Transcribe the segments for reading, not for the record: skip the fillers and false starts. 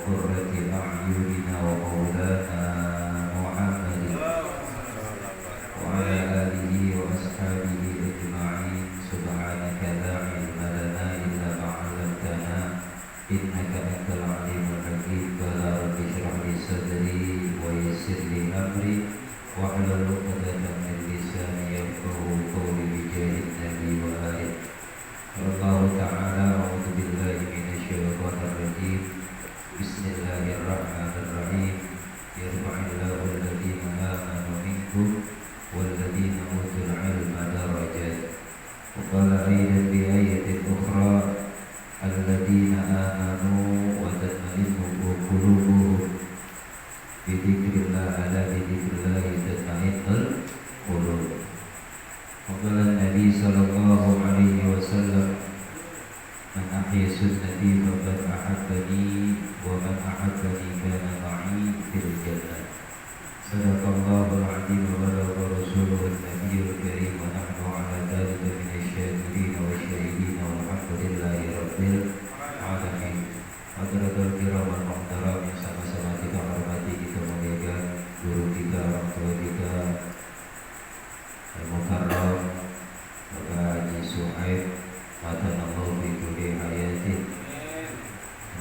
وقرة أعيننا ومولانا محمد وعلى آله وأصحابه أجمعين. سبحانك لا علم لنا إلا ما علمتنا إنك أنت العليم الحكيم. قال رب اشرح لي صدري ويسر لي أمري واحلل عقدة من لساني يفقهوا قولي بجاه النبي وآله. الله تعالى أعوذ بالله من الشيطان الرجيم. بسم الله الرحمن الرحيم. يرفع الله الذين آمنوا منكم والذين أوتوا العلم درجات. وقال أيضا بآية أخرى الذين آمنوا وتطمئن قلوبهم بذكر الله ألا بذكر الله تطمئن القلوب. وقال النبي صلى الله عليه وسلم من أحيا سنتي فقد أحبني ومن أحبني كان معي في الجنة. صدق الله العظيم وبلغ رسوله النبي الكريم ونحن على ذلك من الشاكرين والشاهدين والحمد لله رب العالمين. Hadirin kiram wal muhtaram yang sama-sama kita hormati, kita muliakan guru kita, orang tua kita Al-Mukarram Bapak Haji Suhaib Matanallahu fi kulli hayatin.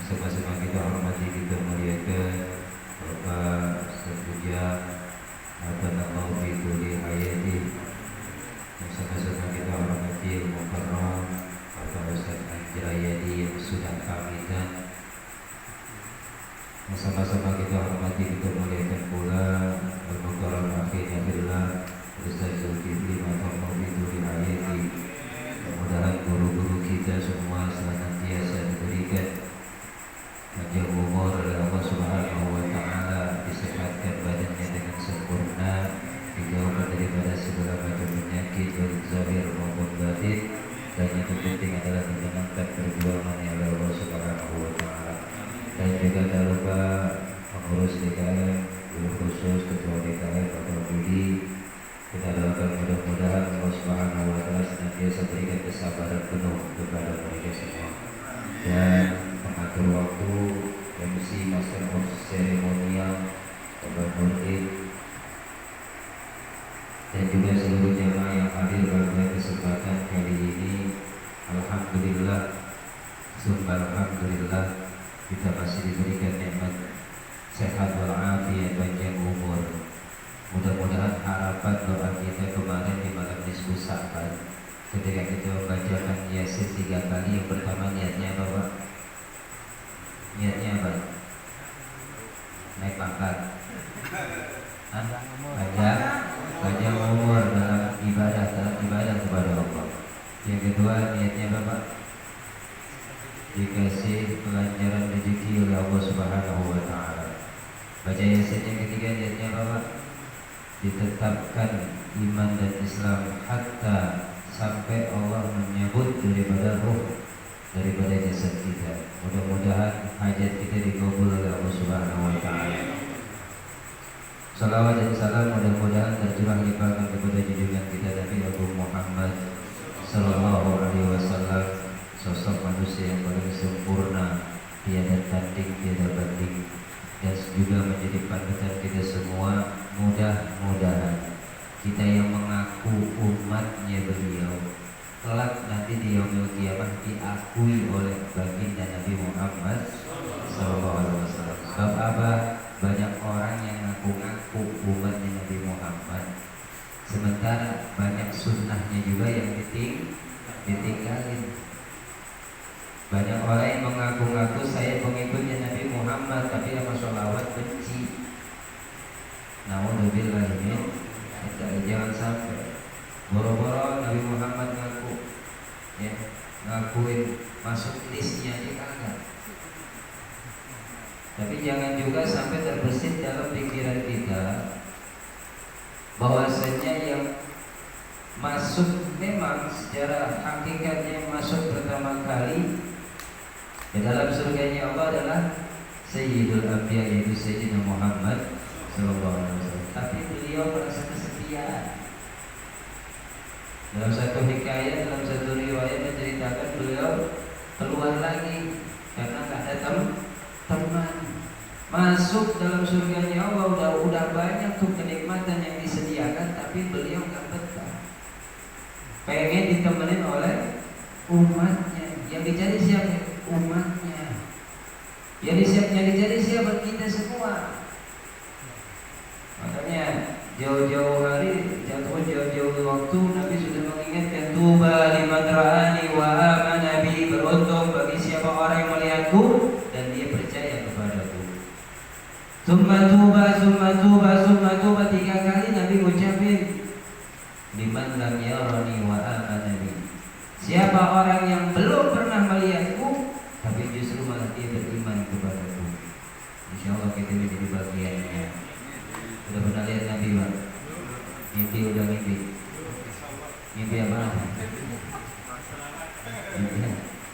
Sama-sama kita hormati, kita muliakan Bapak Sepuja Matanallahu fi kulli hayatin. Sama-sama kita hormati Al-Mukarram Bapak Ustaz Anjrayadi yang sudah pamitan. Sama-sama kita hormati, kita muliakan pula Al-Mukarram akhirnya billah Ustaz Zulkifli Matanallahu fi kulli hayatin. Mudah-mudahan guru-guru kita semua senantiasa diberikan panjang umur oleh Allah Subhanahu wa taala, disehatkan badannya dengan sempurna, dijauhkan daripada segala macam penyakit baik zahir maupun batin, dan yang terpenting adalah dimenangkan perjuangan yang oleh Allah Subhanahu wa taala. Dan juga tak lupa pengurus DKM, guru khusus ketua DKM Bapak Budi. Kita doakan mudah-mudahan Allah Subhanahu wa taala senantiasa berikan kesabaran penuh kepada mereka semua. Dan mengatur waktu MC Master of Ceremonial Bapak Nurdin dan juga seluruh jemaah yang hadir pada kesempatan kali ini. Alhamdulillah, summa alhamdulillah, kita masih diberikan nikmat sehat walafiat, panjang umur. Mudah-mudahan harapan doa kita kemarin di malam nisfu Sa'ban ketika kita membacakan Yasin 3 kali, yang pertama niatnya apa Pak? Niatnya apa? Naik pangkat? Panjang umur dalam ibadah kepada Allah. Yang kedua niatnya apa Pak? Dikasih kelancaran rezeki oleh Allah Subhanahu wa taala. Baca Yasin yang ketiga niatnya apa Pak? Ditetapkan iman dan Islam hatta sampai Allah menyebut daripada roh, daripada jasad kita. Mudah-mudahan hajat kita dikabul oleh Allah Subhanahu wa taala. Salawat dan salam mudah-mudahan tercurah limpahkan kepada junjungan kita Nabi Abu Muhammad sallallahu alaihi wasallam, sosok manusia yang paling sempurna, tiada tanding, tiada banding, dan juga menjadi panutan kita semua. Mudah-mudahan kita yang mengaku umatnya beliau kelak nanti di yaumul qiyamah diakui oleh baginda Nabi Muhammad SAW. Sebab apa? Banyak orang yang ngaku-ngaku umatnya Nabi Muhammad, sementara banyak sunnahnya juga yang ditinggalin. Banyak orang yang mengaku-ngaku saya pengikutnya Nabi Muhammad, tapi sama sholawat benci. Naudzubillah ini, jangan sampai boro-boro Nabi Muhammad ngaku, ya, ngakuin masuk listnya dia kagak. Tapi jangan juga sampai terbesit dalam pikiran kita bahwasanya yang masuk memang secara hakikatnya masuk pertama kali di dalam surganya Allah adalah Sayyidul Anbiya, yaitu Sayyidina Muhammad sallallahu alaihi wasallam. Tapi beliau merasa kesepian. Dalam satu hikayat, dalam satu riwayat menceritakan beliau keluar lagi karena nggak ada teman. masuk dalam surganya Allah udah banyak tuh kenikmatan yang disediakan, tapi beliau nggak betah. Pengen ditemenin oleh umatnya. Yang dicari siapa? Umatnya. Yang dicari siapa? Kita semua. Makanya jauh-jauh hari, jauh-jauh waktu Nabi sudah mengingatkan, tuba liman ra'ani wa amana bi, beruntung bagi siapa orang yang melihatku dan dia percaya kepadaku. Summa tuba 3 kali Nabi ucapin, liman lam yarani wa amana bi. Siapa orang yang belum pernah melihatku tapi justru malah dia beriman kepadaku. Insyaallah kita menjadi bagiannya. Udah pernah lihat Nabi Pak? Mimpi udah mimpi. Mimpi apa?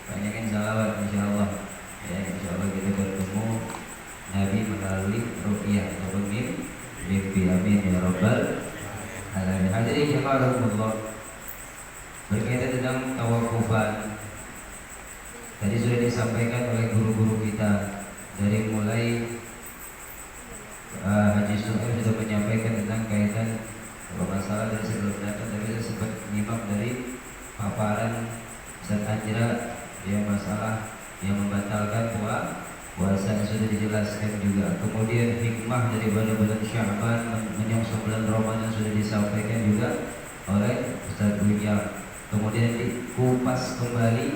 Banyakin salawat insyaallah. Ya insyaallah kita bertemu Nabi melalui ru'yah atau mimpi. Amin ya rabbal alamin. Hadirin jemaah Allah, berkaitan tentang tawakufan, tadi sudah disampaikan oleh guru-guru kita. Dari mulai Haji Suhaib sudah menyampaikan tentang kaitan masalah dari sebelum datang, tapi saya sempat menyimak dari paparan Ustaz Anjra yang masalah yang membatalkan puasa yang sudah dijelaskan juga. Kemudian hikmah dari bulan Sya'ban menyongsong bulan Ramadan sudah disampaikan juga oleh Ustaz Wijam. Kemudian dikupas kembali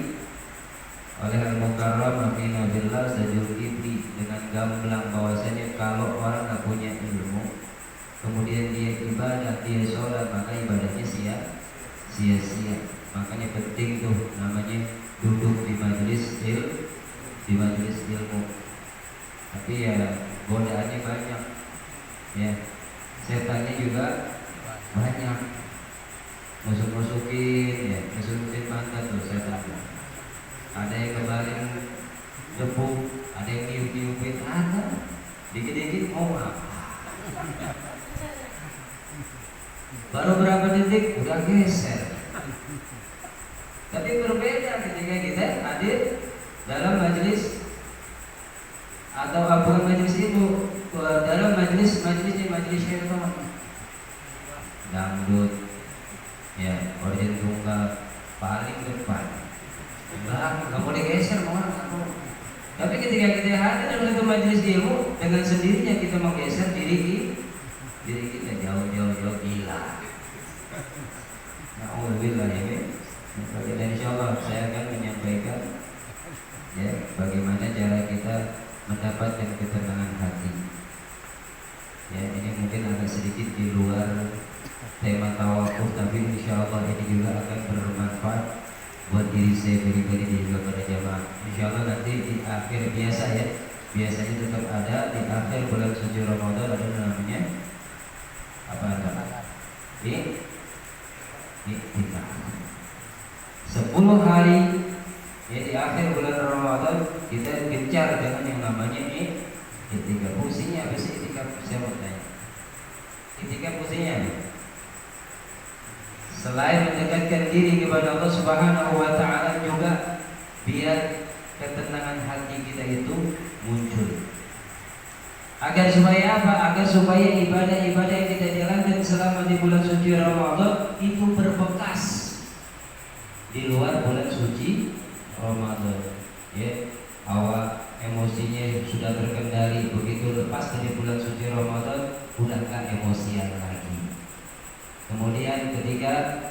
oleh Al-Mukarram Amin Billah Zajul Ibri dengan gamblang bahwasanya kalau orang tak punya ilmu kemudian dia ibadah, dia sholat, maka ibadahnya sia-sia. Makanya penting tuh namanya duduk di majelis ilmu. Tapi ya godaannya banyak, ya setannya juga banyak, musuhin mata tuh setannya. Ada yang kemarin debu, ada yang niup-niupin, ada dikit-dikit mau apa? Baru berapa detik udah geser. Tapi berbeda ketika kita hadir dalam majelis atau bukan majelis itu, dalam majelis syaitan, dangdut, ya organ tunggal paling depan. Enggak mau digeser mau. Tapi ketika kita hadir dalam satu majelis ilmu, dengan sendirinya kita menggeser diri kita jauh gila. Alhamdulillah ya. Dan insyaallah saya akan menyampaikan ya bagaimana cara kita mendapatkan ketenangan hati. Ya ini mungkin agak sedikit di luar tema tawakuf, tapi insyaallah ini juga akan bermanfaat buat diri saya pribadi dan juga pada jamaah. Insyaallah nanti di akhir biasanya tetap ada di akhir bulan suci Ramadan ada namanya apa iktikaf. 10 hari ya di akhir bulan Ramadan kita gencar dengan yang namanya iktikaf. Fungsinya apa sih iktikaf? Saya mau tanya. Iktikaf fungsinya apa? Selain mendekatkan diri kepada Allah Subhanahu wa taala, juga biar ketenangan hati kita itu muncul. Agar supaya apa? Agar supaya ibadah-ibadah yang kita jalankan selama di bulan suci Ramadan itu berbekas di luar bulan suci Ramadan. Ya, awal emosinya sudah terkendali, begitu lepas dari bulan suci Ramadan udah gak emosian lagi. Kemudian ketika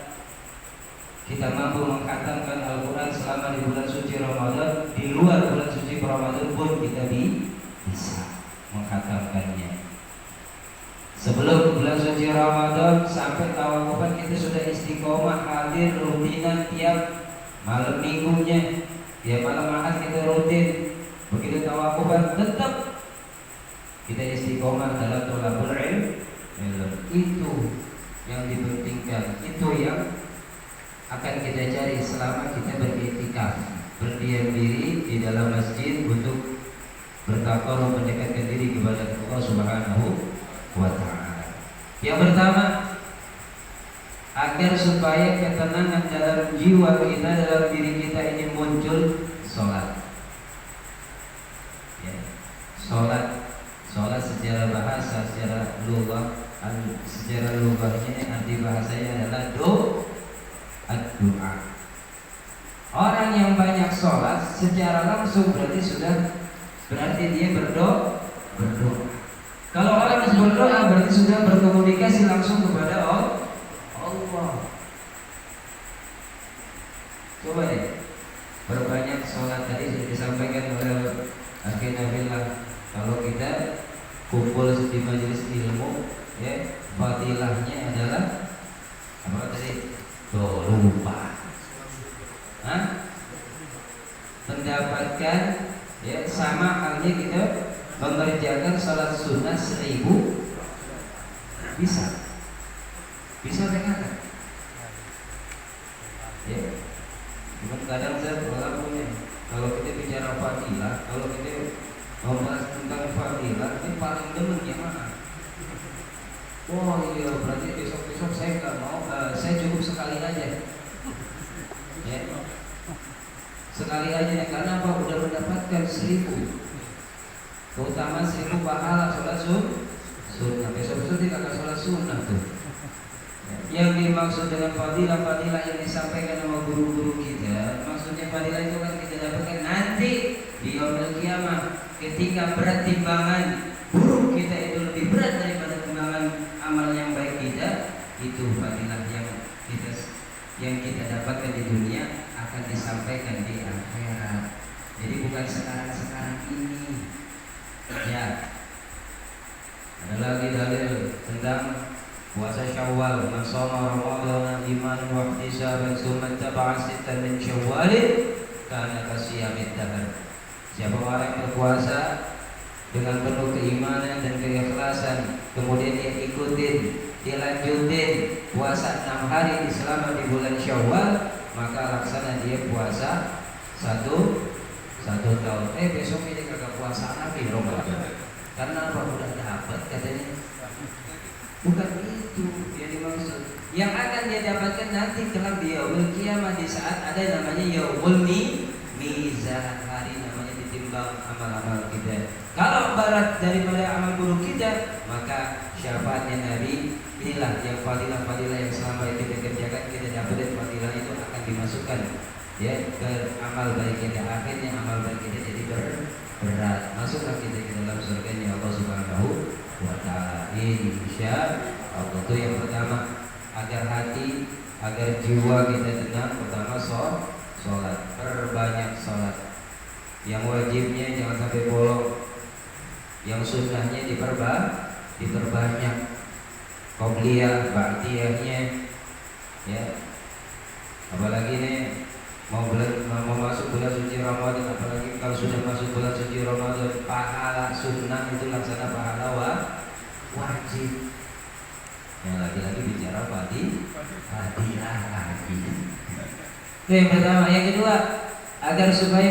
kita mampu mengkhatamkan Al-Quran selama di bulan suci Ramadan, di luar bulan suci Ramadan pun kita bisa mengkhatamkannya. Sebelum bulan suci Ramadan sampai tawakufan kita sudah istiqomah hadir rutinan tiap malam minggunya. Tiap malam Ahad kita rutin. Begitu tawakufan tetap kita istiqomah dalam thalabul ilm. Itu yang dipentingkan, itu yang akan kita cari selama kita beriktikaf, berdiam diri di dalam masjid untuk bertakarub, mendekatkan diri kepada Allah Subhanahu wa taala. Yang pertama, agar supaya ketenangan dalam jiwa kita, dalam diri kita ini muncul, sholat. Ya, sholat bahasa secara lugah, secara lugahnya arti bahasanya adalah doa. Orang yang banyak sholat secara langsung berarti dia berdoa. Kalau orang yang berdoa berarti sudah berkomunikasi langsung kepada Allah. Coba deh, berbanyak sholat tadi sudah disampaikan oleh Akhir Nabilah. Kalau kita kumpul di majelis ilmu, ya, fadilahnya adalah apa tadi? Lupa. Mendapatkan, ya, sama halnya kita mengerjakan salat sunnah 1000 bisa dengarkan, ya. Cuman kadang saya punya, kalau kita bicara fadilah, kalau kita membahas tentang fadilah, ini paling demen yang mana? Oh iya, berarti besok saya nggak mau, saya cukup sekali aja, ya. Sekali aja, karena apa? Udah mendapatkan 1000, keutamaan 1000 pahala sholat sunnah. Besok tidak akan sholat sunnah tuh. Yang dimaksud dengan fadilah yang disampaikan sama guru-guru kita, maksudnya fadilah itu kan kita dapatkan nanti di yaumil qiyamah, ketika berat timbangan buruk kita itu lebih berat daripada timbangan amal yang baik kita. Itu fadilah yang kita dapatkan di dunia akan disampaikan di akhirat. Jadi bukan sekarang ini. Ya. Ada lagi dalil tentang puasa Syawal. Man shoma Ramadan imanan wa ihtisaban tsumma taba'a sittan min Syawal kana kasiyamid dahr. Siapa orang yang berpuasa dengan penuh keimanan dan keikhlasan, kemudian dia lanjutin puasa 6 hari selama di bulan Syawal, maka laksana dia puasa satu tahun. Besok ini kagak puasa lagi Ramadan. Karena apa? Udah dapat katanya. Bukan itu yang dimaksud. Yang akan dia dapatkan nanti kelak di yaumul qiyamah, di saat ada namanya yaumul mizan, hari namanya ditimbang amal-amal kita. Kalau barat daripada amal buruk kita, maka syafaatnya Nabi, inilah yang fadilah yang selama ini kita kerjakan, kita dapat fadilah itu akan dimasukkan, ya, ke amal baik kita. Akhirnya amal baik kita jadi berat. Masuklah kita ke dalam surganya Allah Subhanahu wa ta'ala. Insya Allah. Itu yang pertama, agar hati, agar jiwa kita tenang. Pertama sholat, perbanyak sholat. Yang wajibnya jangan sampai bolong, yang sunnahnya diperbanyak, qobliyah, ba'diyahnya, ya. Apalagi nih mau masuk bulan suci Ramadan, apalagi kalau sudah masuk bulan suci Ramadan, pahala sunnah itu laksana pahala wajib. Yang lagi-lagi bicara fadilah lagi. Itu yang pertama. Yang kedua, agar supaya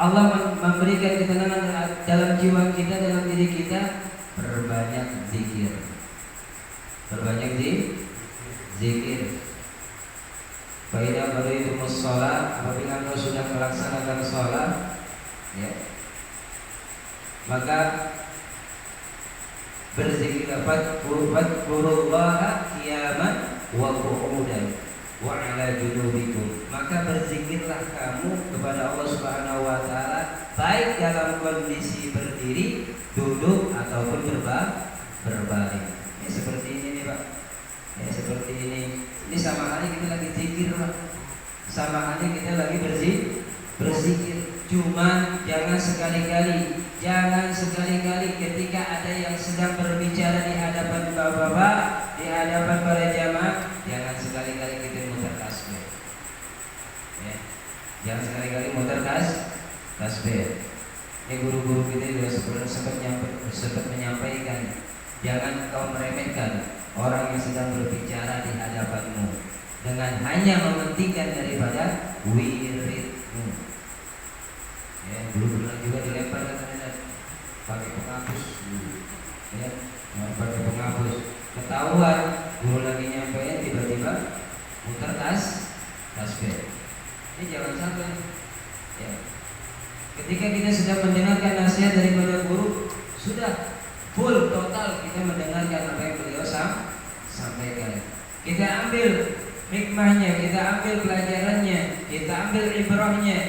Allah memberikan ketenangan dalam jiwa kita, dalam diri kita, perbanyak zikir. Perbanyak zikir. Faidah baru itu musolat, apabila kau sudah melaksanakan sholat, ya, maka berzikirlah, fadkurullaha qiyaman wa qu'udan wa ala junubikum. Maka berzikirlah kamu kepada Allah Subhanahu wa ta'ala, baik dalam kondisi berdiri, duduk ataupun berbaring. Ya, seperti ini nih Pak. Ya, seperti ini. Ini sama halnya kita lagi zikir Pak. Sama halnya kita lagi berzikir. Cuman jangan sekali-kali ketika ada yang sedang berbicara di hadapan bapak-bapak, di hadapan para jamaah, jangan sekali-kali kita muter tasbih. Ya. Jangan sekali-kali muter tasbih. Ini guru-guru kita juga sempat menyampaikan, jangan kau meremehkan orang yang sedang berbicara di hadapanmu dengan hanya mementingkan daripada wiridmu. Ya, dulu juga dilempar pakai penghapus, ya, pakai penghapus. Ketahuan guru lagi nyampein, tiba-tiba muter tasbih. Ini jangan sampai. Ya. Ketika kita sudah mendengarkan nasihat daripada guru, sudah full total kita mendengarkan apa yang beliau sampaikan. Kita ambil hikmahnya, kita ambil pelajarannya, kita ambil ibrahnya,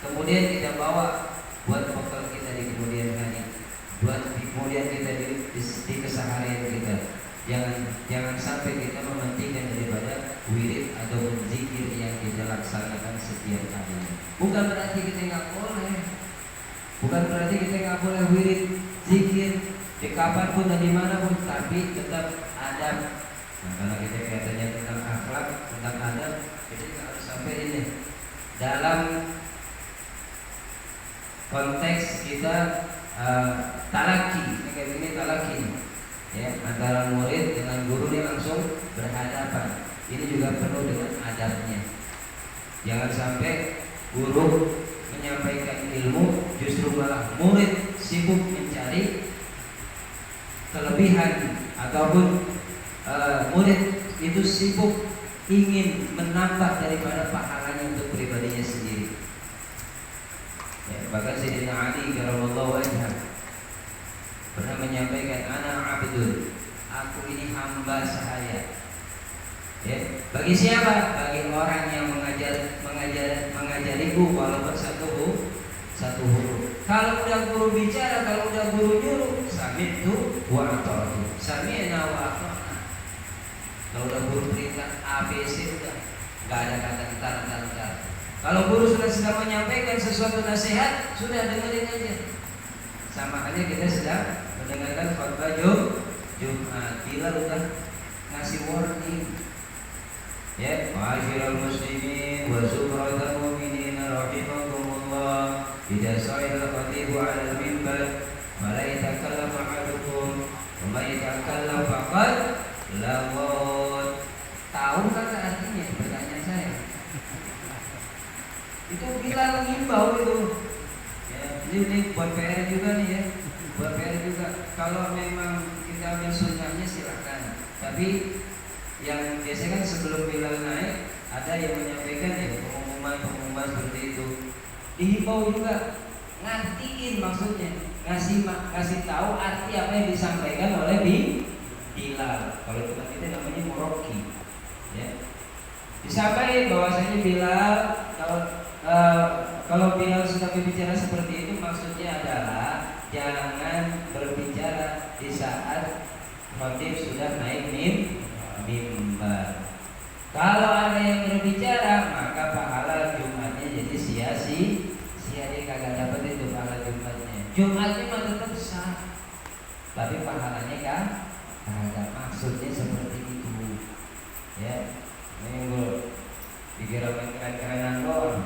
kemudian kita bawa buat bekal kita di kemudian hari, buat kemudian kita di keseharian kita. Jangan sampai kita mementingkan daripada wirid atau zikir yang kita laksanakan setiap harinya. Bukan berarti kita nggak boleh wirid zikir di kapanpun dan dimanapun, tapi tetap adab. Nah, karena kita katanya tentang akhlak, tentang adab, kita harus sampai ini dalam konteks kita talaki, kayak ini talaki, ya, antara murid dengan guru ini langsung berhadapan. Ini juga penuh dengan adabnya. Jangan sampai guru menyampaikan ilmu, justru malah murid sibuk mencari kelebihan, ataupun murid itu sibuk ingin menambah daripada pahalanya untuk pribadinya sendiri. Ya, bahkan Sayyidina Ali radhiyallahu anhu pernah menyampaikan, ana abdul, aku ini hamba sahaya. Ya, bagi siapa? Bagi orang yang mengajariku walaupun satu huruf. Kalau udah guru bicara, kalau udah guru nyuruh, sami'tu wa ata'tu. Sami'na wa ata'na. Kalau udah guru perintah ABC, udah nggak ada kata entar. Kalau guru sudah menyampaikan sesuatu nasihat, sudah dengerin aja. Sama halnya kita sedang mendengarkan khutbah Jumat. Bila udah ngasih warning, ya, ma'asyiral muslimin wa zukratal mu'minin rahimakumullah, idza sa'ida al-khatibu 'ala al-minbar wa la yatakallam ahadukum wa man yatakallam faqad lawat. Tahu kata artinya? Pertanyaan saya. Itu Bilal mengimbau itu. Ya, ini buat PR juga nih ya. Buat PR juga. Kalau memang kita ambil sunnahnya silakan. Tapi yang biasanya kan sebelum Bilal naik ada yang menyampaikan ya pengumuman seperti itu. Dihimbau juga, ngertiin maksudnya, ngasih tahu arti apa yang disampaikan oleh Bilal. Kalau itu kan kita namanya murokki, ya. Disampaikan bahwasanya Bilal kalau Bilal sudah berbicara seperti itu, maksudnya adalah jangan berbicara di saat khatib sudah naik mimbar. Kalau ada yang berbicara, maka pahala Jumatnya jadi sia-sia, dia kagak dapat itu pahala Jumatnya. Jumatnya mah tetap sah, tapi pahalanya kan kagak. Maksudnya seperti itu, ya. Ini gue dikira main keren-kerenan doang.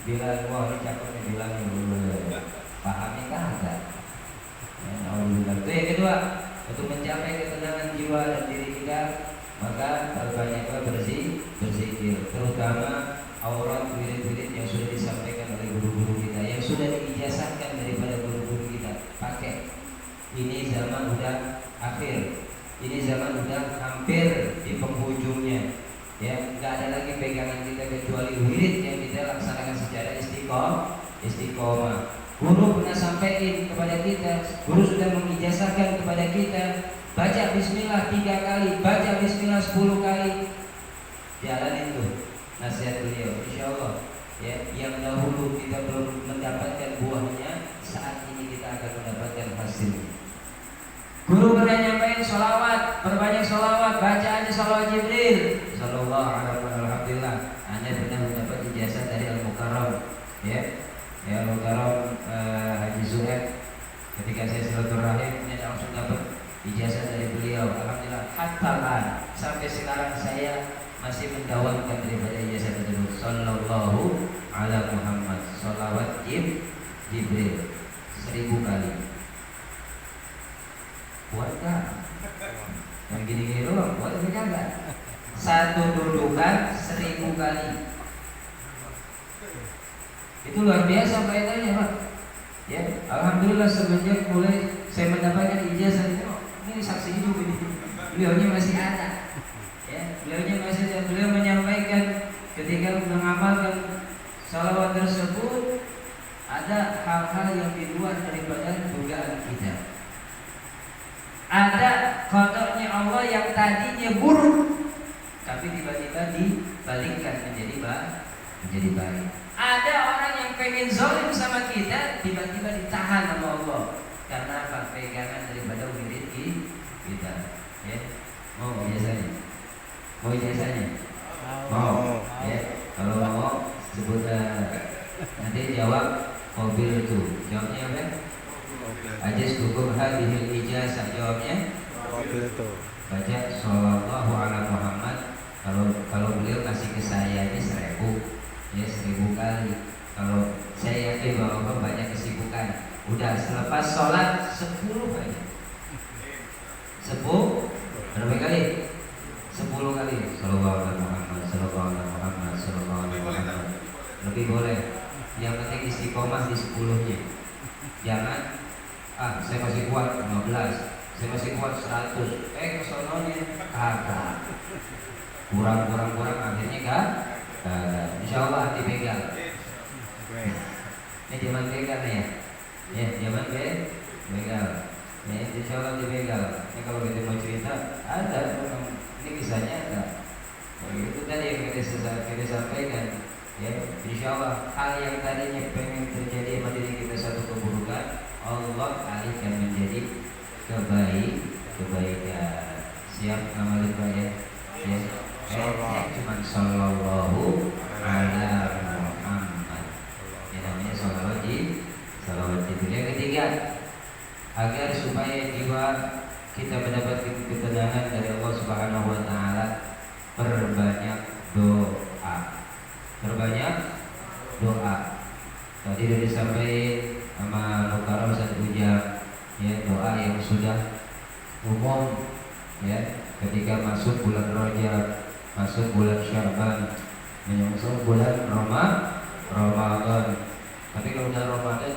Bilang wah ini cakep nih, bilangnya dulu. Pahamnya kagak. Ya, itu yang kedua, untuk mencapai ketenangan jiwa dan diri kita, maka perbanyaklah berzikir, terutama aurat wirid-wirid yang sudah disampaikan oleh guru-guru kita, yang sudah diijazahkan daripada guru-guru kita. Pakai. Ini zaman udah akhir, ini zaman udah hampir di penghujungnya, ya. Nggak ada lagi pegangan kita kecuali wirid yang kita laksanakan secara istiqomah. Guru pernah sampaikan kepada kita, guru sudah mengijazahkan kepada kita, baca bismillah 3 kali, baca bismillah 10 kali. Jalanin tuh nasihat beliau, insyaallah, ya. Yang dahulu kita belum mendapatkan buahnya, saat ini kita akan mendapatkan hasilnya. Guru pernah nyampaikan sholawat, perbanyak sholawat, baca aja sholawat Jibril sallallahu alaihi wasallam. Alhamdulillah, Anda pernah mendapat ijazah dari Al-Mukarram, ya. Ya, Al-Mukarram Haji Zuhair. Ketika saya silaturahim, saya langsung dapat ijazah dari beliau. Alhamdulillah, hatta sampai sekarang saya masih mendawamkan daripada ijazah tersebut. Sallallahu ala Muhammad, sholawat Jibril 1000 kali. Buat gak? Yang gini-gini doang, buat ini kagak. Satu dudukan 1000 kali. Itu luar biasa faedahnya, Pak. Ya, alhamdulillah semenjak mulai saya mendapatkan ijazah itu, ini saksi hidup ini. Beliaunya masih ada. Ya, beliaunya masih ada. Beliau menyampaikan ketika mengamalkan salawat tersebut, ada hal-hal yang di luar daripada dugaan kita. Ada qada'nya Allah yang tadinya buruk, tapi tiba-tiba dibalikkan menjadi baik. Ada orang yang pengen zalim sama kita, tiba-tiba ditahan sama Allah karena apa? Pegangan daripada wirid kita. Ya, mau biasanya? Mau biasanya? Mau. Ya, kalau mau sebut nanti jawab mobil itu. Jawabnya apa? Ajaz hukum hadhil ijazah. Jawabnya mobil itu. baca sallallahu ala Muhammad. Kalau beliau kasih ke saya ini 1000, ya 1000 kali. Kalau saya yakin bahwa banyak kesibukan. Udah selepas sholat 10 aja. 10 berapa kali? 10 kali. Sallallahu ala Muhammad, sallallahu ala Muhammad, sallallahu ala Muhammad. Lebih boleh. Yang penting istiqomah di 10-nya. Jangan saya masih kuat 15, saya masih kuat 100. Kesononya kagak. Kurang akhirnya kan insya Allah dipegang. Ini zaman pegang ya. Ya, zaman begal. Ya, insya Allah dibegal. Ini kalau kita mau cerita ada, ini kisahnya ada. Itu tadi yang kita sampaikan. Ya, insya Allah hal yang tadinya pengen terjadi pada diri kita satu keburukan, Allah alihkan menjadi kebaikan. Siap ngamalin Pak ya? Ya. Cuma sallallahu ala Muhammad. Yang namanya salawat di yang ketiga, agar supaya jiwa kita mendapatkan ketenangan dari Allah Subhanahu wa taala, perbanyak doa. Perbanyak doa. Tadi sudah disampaikan sama Nukara Ustaz Ujang, ya, doa yang sudah umum ya ketika masuk bulan Rajab, masuk bulan Sya'ban, menyongsong bulan Ramadan. Tapi kalau udah Ramadan